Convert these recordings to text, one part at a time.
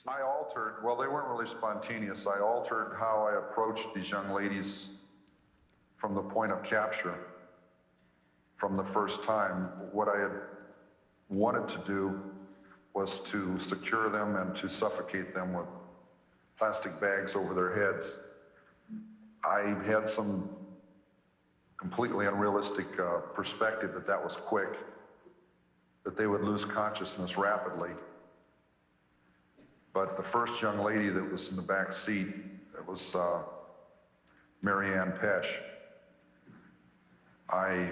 I altered, well, they weren't really spontaneous. I altered how I approached these young ladies from the point of capture, from the first time. What I had wanted to do was to secure them and to suffocate them with plastic bags over their heads. I had some completely unrealistic perspective that that was quick, that they would lose consciousness rapidly. But the first young lady that was in the back seat, it was Mary Ann Pesh. I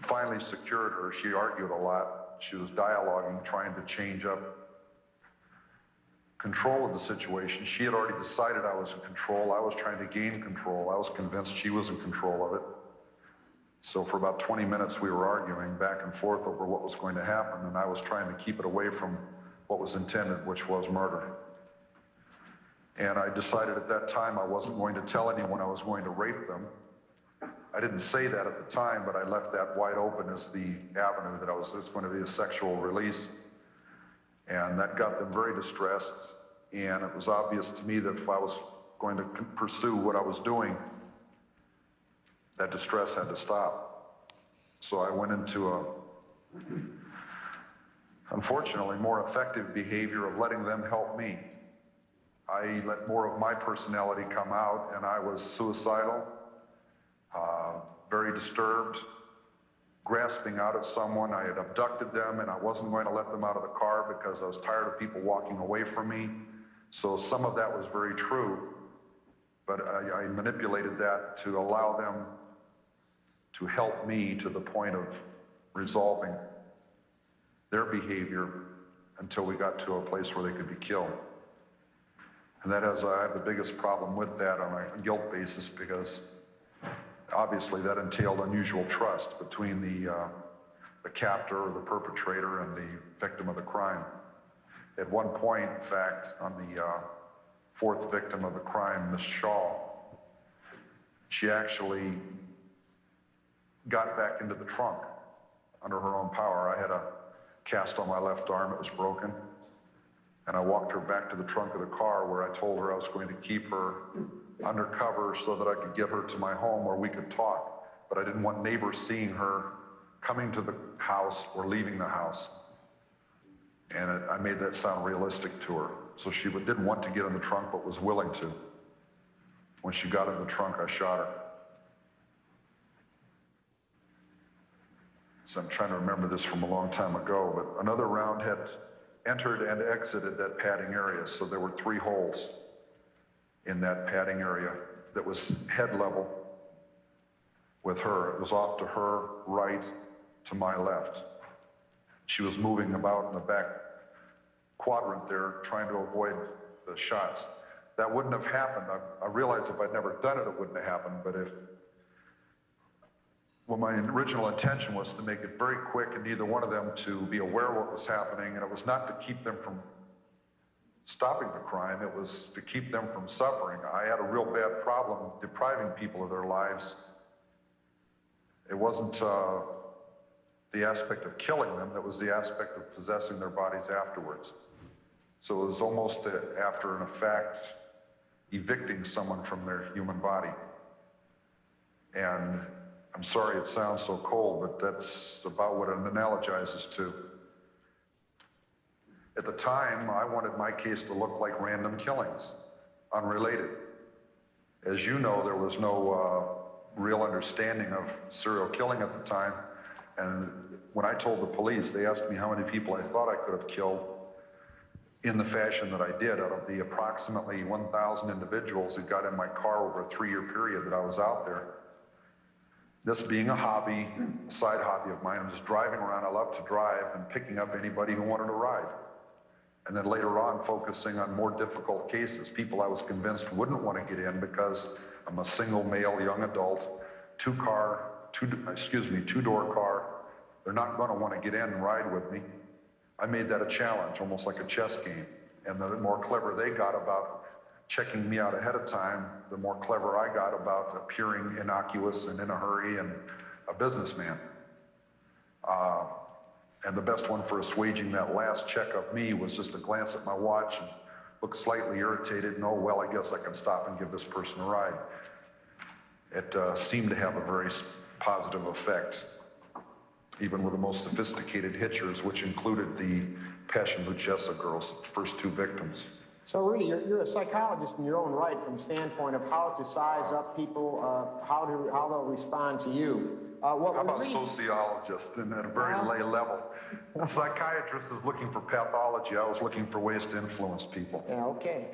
finally secured her. She argued a lot. She was dialoguing, trying to change up control of the situation. She had already decided I was in control. I was trying to gain control. I was convinced she was in control of it. So for about 20 minutes we were arguing back and forth over what was going to happen, and I was trying to keep it away from what was intended, which was murder. And I decided at that time I wasn't going to tell anyone I was going to rape them. I didn't say that at the time, but I left that wide open as the avenue that it's going to be a sexual release. And that got them very distressed, and it was obvious to me that if I was going to pursue what I was doing, that distress had to stop. So I went into unfortunately, more effective behavior of letting them help me. I let more of my personality come out, and I was suicidal, very disturbed, grasping out at someone. I had abducted them, and I wasn't going to let them out of the car because I was tired of people walking away from me. So some of that was very true, but I manipulated that to allow them to help me to the point of resolving their behavior until we got to a place where they could be killed. And that is, I have the biggest problem with that on a guilt basis, because obviously that entailed unusual trust between the captor or the perpetrator and the victim of the crime. At one point, in fact, on the fourth victim of the crime, Miss Shaw, she actually got back into the trunk under her own power. I had a cast on my left arm, it was broken, and I walked her back to the trunk of the car where I told her I was going to keep her undercover so that I could get her to my home where we could talk. But I didn't want neighbors seeing her coming to the house or leaving the house. And I made that sound realistic to her. So she didn't want to get in the trunk, but was willing to. When she got in the trunk, I shot her. So I'm trying to remember this from a long time ago, but another round had entered and exited that padding area. So there were 3 holes in that padding area that was head level with her. It was off to her right, to my left. She was moving about in the back quadrant there, trying to avoid the shots. That wouldn't have happened. I realized if I'd never done it, it wouldn't have happened, but well, my original intention was to make it very quick and neither one of them to be aware of what was happening, and it was not to keep them from stopping the crime, it was to keep them from suffering. I had a real bad problem depriving people of their lives. It wasn't the aspect of killing them, it was the aspect of possessing their bodies afterwards. So it was almost after an effect, evicting someone from their human body. And I'm sorry it sounds so cold, but that's about what it analogizes to. At the time, I wanted my case to look like random killings, unrelated. As you know, there was no real understanding of serial killing at the time. And when I told the police, they asked me how many people I thought I could have killed in the fashion that I did out of the approximately 1,000 individuals that got in my car over a 3-year period that I was out there. This being a hobby, a side hobby of mine, I'm just driving around. I love to drive and picking up anybody who wanted to ride. And then later on, focusing on more difficult cases, people I was convinced wouldn't want to get in because I'm a single male young adult, two-door car. They're not going to want to get in and ride with me. I made that a challenge, almost like a chess game. And the more clever they got about checking me out ahead of time, the more clever I got about appearing innocuous and in a hurry and a businessman. And the best one for assuaging that last check of me was just to glance at my watch and look slightly irritated and, oh, well, I guess I can stop and give this person a ride. It seemed to have a very positive effect, even with the most sophisticated hitchers, which included the Passion Lucchesa girls, the first two victims. So really, you're a psychologist in your own right from the standpoint of how to size up people, how they'll respond to you. How about sociologist and at a very lay level? A psychiatrist is looking for pathology. I was looking for ways to influence people. Yeah, okay.